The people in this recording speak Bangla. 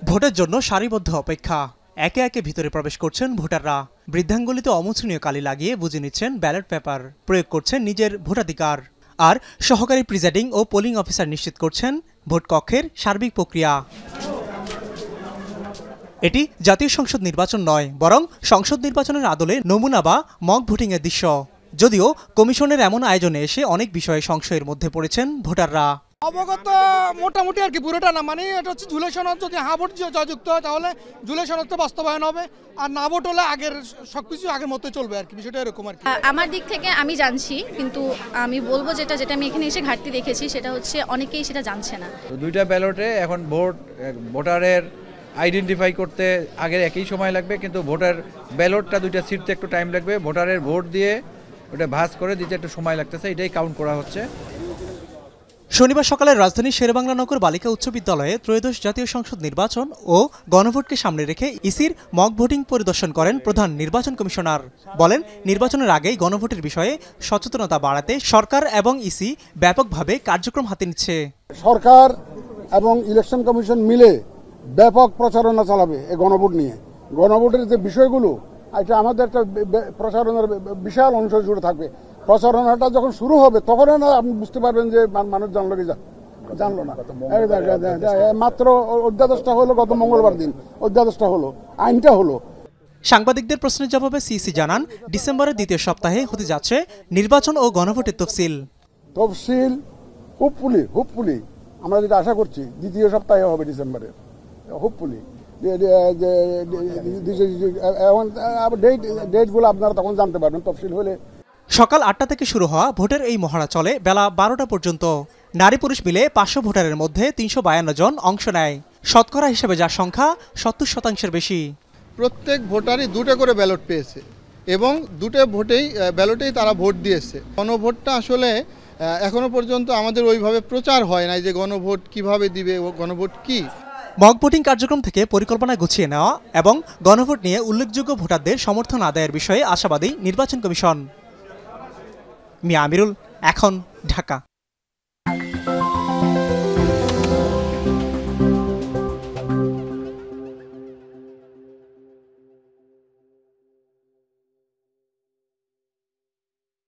ভোটের জন্য সারিবদ্ধ অপেক্ষা। একে একে ভিতরে প্রবেশ করছেন ভোটাররা। বৃদ্ধাঙ্গুলিতে অমোচনীয় কালি লাগিয়ে বুঝে নিচ্ছেন ব্যালট পেপার, প্রয়োগ করছেন নিজের ভোটাধিকার। আর সহকারী প্রিজাইডিং ও পোলিং অফিসার নিশ্চিত করছেন ভোট কক্ষের সার্বিক প্রক্রিয়া। এটি জাতীয় সংসদ নির্বাচন নয়, বরং সংসদ নির্বাচনের আদলে নমুনা বা মক ভোটিংয়ের দৃশ্য। যদিও কমিশনের এমন আয়োজনে এসে অনেক বিষয়ে সংশয়ের মধ্যে পড়েছেন ভোটাররা। অবগত মোটামুটি আর কি, পুরোটা না, মানে এটা হচ্ছে জুলাই সনদ যদি হ্যাঁ ভোট যুক্ত হয় তাহলে জুলাই সনদ তো বাস্তবায়ন হবে, আর না ভোট হলে আগের সবকিছু আগের মতোই চলবে আর কি, বিষয়টা এরকম আর কি। আমার দিক থেকে আমি জানছি, কিন্তু আমি বলবো যেটা আমি এখানে এসে ঘাটতি দেখেছি সেটা হচ্ছে অনেকেই সেটা জানছে না। দুইটা ব্যালটে এখন ভোটারের আইডেন্টিফাই করতে আগের একই সময় লাগবে, কিন্তু ভোটার ব্যালটটা দুইটা ছিঁড়তে একটু টাইম লাগবে। ভোটারের ভোট দিয়ে ওটা ভাঁজ করে দিতে একটু সময় লাগতেছে, এটাই কাউন্ট করা হচ্ছে। শনিবার সকালে রাজধানীর শেরেবাংলা নগর বালিকা উচ্চ বিদ্যালয়ে ত্রয়োদশ জাতীয় সংসদ নির্বাচন ও গণভোটকে সামনে রেখে ইসির মক ভোটিং পরিদর্শন করেন প্রধান নির্বাচন কমিশনার। বলেন, নির্বাচনের আগেই গণভোটের বিষয়ে সচেতনতা বাড়াতে সরকার এবং ইসি ব্যাপকভাবে কার্যক্রম হাতে নিচ্ছে। সরকার এবং ইলেকশন কমিশন মিলে ব্যাপক প্রচারণা চালাবে এই গণভোট নিয়ে। গণভোটের যে বিষয়গুলো, এটা আমাদের একটা প্রচারণার বিশাল অংশ জুড়ে থাকবে। প্রচারণাটা যখন শুরু হবে তখন আপনি বুঝতে পারবেন যে মানুষ জানলো কি জানলো না। মাত্র অধ্যাদেশটা হলো গত মঙ্গলবার দিন, অধ্যাদেশটা হলো, আইনটা হলো। সাংবাদিকদের প্রশ্নের জবাবে সিইসি জানান, ডিসেম্বরের দ্বিতীয় সপ্তাহে হতে যাচ্ছে নির্বাচন ও গণভোটের তফসিল। হোপফুলি আমরা যেটা আশা করছি দ্বিতীয় সপ্তাহে হবে ডিসেম্বরে, হোপফুলি। ডেটগুলো আপনারা তখন জানতে পারবেন তফসিল হলে। সকাল 8টা থেকে শুরু হওয়া ভোটের এই মহড়া চলে বেলা 12টা পর্যন্ত। নারী পুরুষ মিলে 500 ভোটারের মধ্যে 352 জন অংশ নেয়। শতকরা হিসেবে যার সংখ্যা 70% বেশি। প্রত্যেক ভোটারই দুটো করে ব্যালট পেয়েছে এবং দুটো ব্যালটেই তারা ভোট দিয়েছে। গণভোটটা আসলে এখনো পর্যন্ত আমাদের ওইভাবে প্রচার হয় না যে গণভোট কিভাবে দিবে, গণভোট কি। মক ভোটিং কার্যক্রম থেকে পরিকল্পনা গুছিয়ে নেওয়া এবং গণভোট নিয়ে উল্লেখযোগ্য ভোটারদের সমর্থন আদায়ের বিষয়ে আশাবাদী নির্বাচন কমিশন। মিয়া আমিরুল, এখন, ঢাকা।